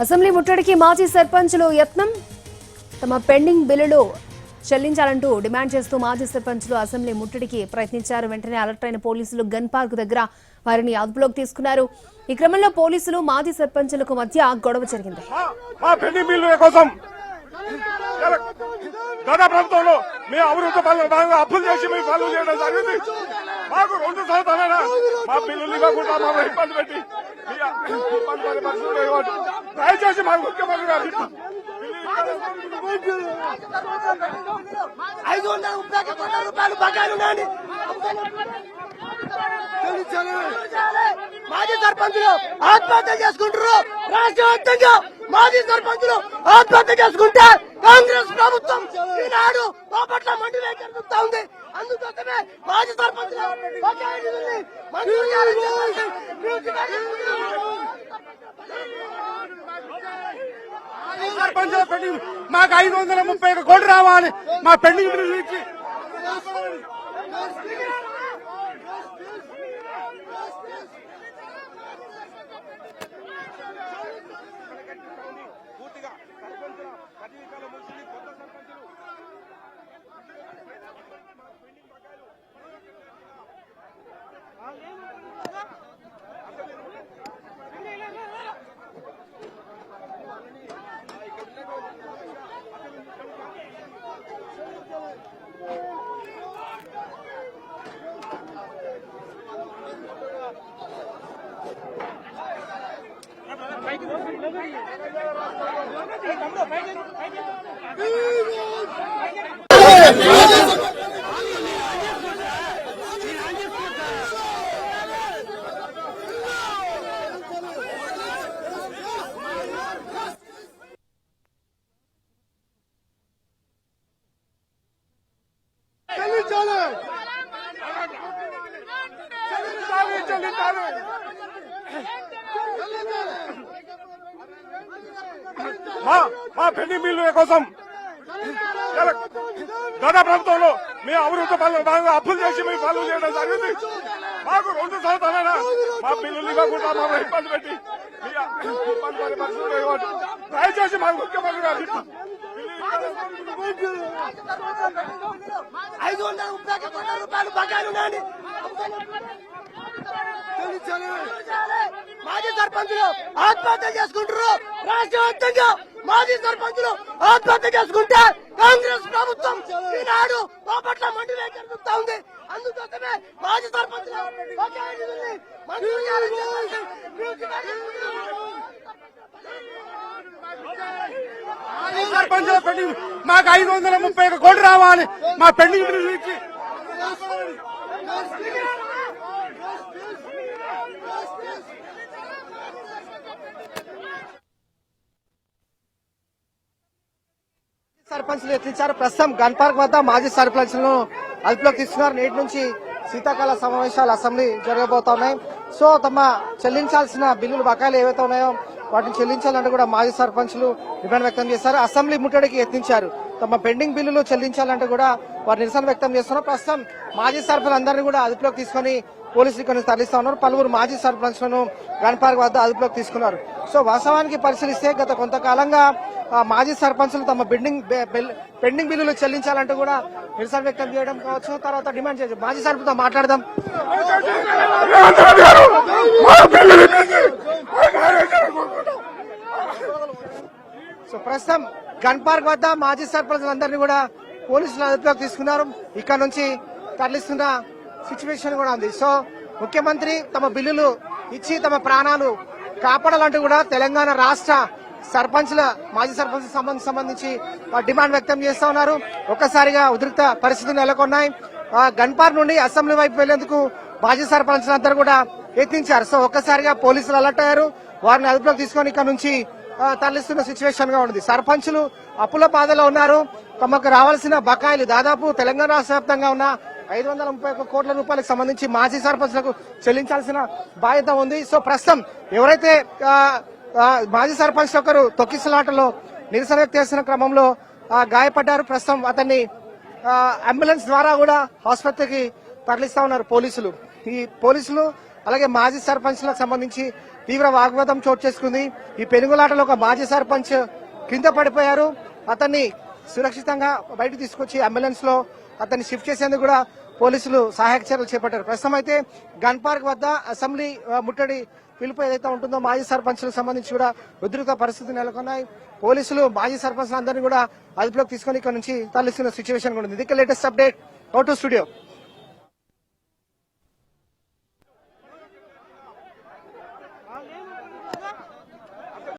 Assembly ముట్టడికి మాజీ సర్పంచులు యత్నం తమ పెండింగ్ బిల్లులు చెల్లించాలంటూ డిమాండ్ చేస్తూ మాజీ సర్పంచులు అసెంబ్లీ ముట్టడికి ప్రయత్నించారు. వెంటనే అలర్ట్ అయిన పోలీసులు గన్ పార్క్ దగ్గర వారిని అదుపులోకి తీసుకున్నారు. ఈ క్రమంలో పోలీసులు మాజీ సర్పంచులకు మధ్య గొడవ జరిగింది. గత ప్రభుత్వంలో మీ అభివృద్ధి భాగంగా అప్పులు చేసి మీ పనులు చేయడం జరిగింది. మాకు 2 సంవత్సరాలైనా మా బిల్లులు ఇవ్వకుండా మమ్మల్ని ఇబ్బంది పెట్టి దయచేసి మాకు ముఖ్యమంత్రి గారు 530 రూపాయలు బకాయిలు ఉన్నాయని మాజీ సర్పంచులు ఆత్మహత్య చేసుకుంటారు. రాష్ట్ర వ్యాప్తంగా మాజీ సర్పంచులు ఆత్మహత్య చేసుకుంటే కాంగ్రెస్ ప్రభుత్వం ఈనాడు బాపట్ల మండి వేకెళ్తా ఉంది. అందుకోసమే మాజీ సర్పంచులు సర్పంచుల పెండింగ్ మాకు 531 కోట్లు రావాలి. మా పెండింగ్ బిల్లులు ఇచ్చి మా పెండింగ్ బిల్లుల కోసం గత ప్రభుత్వంలో మీ అభివృద్ధి భాగంగా అప్పులు చేసి మీ పనులు చేయడం జరిగింది. మాకు 2 సంవత్సరాలైనా మా బిల్లులు ఇవ్వకుండా మమ్మల్ని ఇబ్బంది పెట్టి దయచేసి మాకు ముఖ్యమంత్రి గారు 530 రూపాయలు బకాయిలు ఉన్నాయని మాజీ సర్పంచులు ఆత్మహత్య చేసుకుంటారు. రాష్ట్ర వ్యాప్తంగా మాజీ సర్పంచులు ఆత్మహత్య చేసుకుంటే కాంగ్రెస్ ప్రభుత్వం ఈనాడు బాపట్ల మండి వేకెళ్తా ఉంది. అందుకోసమే మాజీ సర్పంచులు సర్పంచుల పెండింగ్ మాకు 531 కోట్లు రావాలి. మా పెండింగ్ బిల్లులు ఇచ్చి సర్పంచులు యత్నించారు. ప్రస్తుతం గన్ పార్క్ వద్ద మాజీ సర్పంచులను అదుపులోకి తీసుకున్నారు. నేటి నుంచి శీతాకాల సమావేశాలు అసెంబ్లీ జరగబోతున్నాయి. సో తమ చెల్లించాల్సిన బిల్లులు బకాయిలు ఏవైతే ఉన్నాయో వాటిని చెల్లించాలంటూ కూడా మాజీ సర్పంచులు డిమాండ్ వ్యక్తం చేశారు. అసెంబ్లీ ముట్టడికి యత్నించారు. తమ పెండింగ్ బిల్లులు చెల్లించాలంటూ కూడా వారు నిరసన వ్యక్తం చేస్తున్నారు. ప్రస్తుతం మాజీ సర్పంచులు అందరినీ కూడా అదుపులోకి తీసుకుని పోలీసులు ఇక్కడ తరలిస్తా ఉన్నారు. పలువురు మాజీ సర్పంచులను గన్ పార్క్ వద్ద అదుపులోకి తీసుకున్నారు. సో వాస్తవానికి పరిశీలిస్తే గత కొంతకాలంగా మాజీ సర్పంచులు తమ పెండింగ్ బిల్లులు చెల్లించాలంటూ కూడా నిరసన వ్యక్తం చేయడం కావచ్చు, తర్వాత డిమాండ్ చేయడం. మాజీ సర్పంచ్తో మాట్లాడదాం. సో ప్రస్తుతం గన్ పార్క్ వద్ద మాజీ సర్పంచులందరినీ కూడా పోలీసులు అదుపులోకి తీసుకున్నారు. ఇక్కడ నుంచి తరలిస్తున్న సిచ్యువేషన్ కూడా ఉంది. సో ముఖ్యమంత్రి తమ బిల్లులు ఇచ్చి తమ ప్రాణాలు కాపాడాలంటూ కూడా తెలంగాణ రాష్ట్ర సర్పంచ్ల మాజీ సర్పంచ్ సంబంధించి డిమాండ్ వ్యక్తం చేస్తా ఉన్నారు. ఒక్కసారిగా ఉద్రిక్త పరిస్థితులు నెలకొన్నాయి. గన్ పార్క్ నుండి అసెంబ్లీ వైపు వెళ్లేందుకు మాజీ సర్పంచ్లందరూ కూడా యత్నించారు. సో ఒక్కసారిగా పోలీసులు అలర్ట్ అయ్యారు. వారిని అదుపులోకి తీసుకొని ఇక్కడ నుంచి తరలిస్తున్న సిచ్యువేషన్ గా ఉంది. సర్పంచులు అప్పుల బాధలో ఉన్నారు. తమకు రావాల్సిన బకాయిలు దాదాపు తెలంగాణ రాష్ట్ర వ్యాప్తంగా ఉన్న 531 కోట్ల రూపాయలకు సంబంధించి మాజీ సర్పంచ్లకు చెల్లించాల్సిన బాధ్యత ఉంది. సో ప్రస్తుతం ఎవరైతే మాజీ సర్పంచ్ ఒకరు తొక్కిసలాటలో నిరసన వ్యక్తం చేస్తున్న క్రమంలో గాయపడ్డారు. ప్రస్తుతం అతన్ని అంబులెన్స్ ద్వారా కూడా ఆసుపత్రికి తరలిస్తా ఉన్నారు పోలీసులు. ఈ పోలీసులు అలాగే మాజీ సర్పంచ్లకు సంబంధించి తీవ్ర వాగ్వాదం చోటు చేసుకుంది. ఈ పెనుగులాటలో ఒక మాజీ సర్పంచ్ కింద పడిపోయారు. అతన్ని సురక్షితంగా బయటకు తీసుకొచ్చి అంబులెన్స్ లో అతన్ని షిఫ్ట్ చేసేందుకు కూడా పోలీసులు సహాయక చర్యలు చేపట్టారు. ప్రస్తుతం అయితే గన్ పార్క్ వద్ద అసెంబ్లీ ముట్టడి పిలుపు ఏదైతే ఉంటుందో మాజీ సర్పంచ్లకు సంబంధించి కూడా ఉద్రిక్త పరిస్థితులు నెలకొన్నాయి. పోలీసులు మాజీ సర్పంచ్ అందరినీ కూడా అదుపులోకి తీసుకొని ఇక్కడ నుంచి తరలిస్తున్న సిచ్యువేషన్ కూడా ఉంది. ఇది లేటెస్ట్ అప్డేట్. Out studio.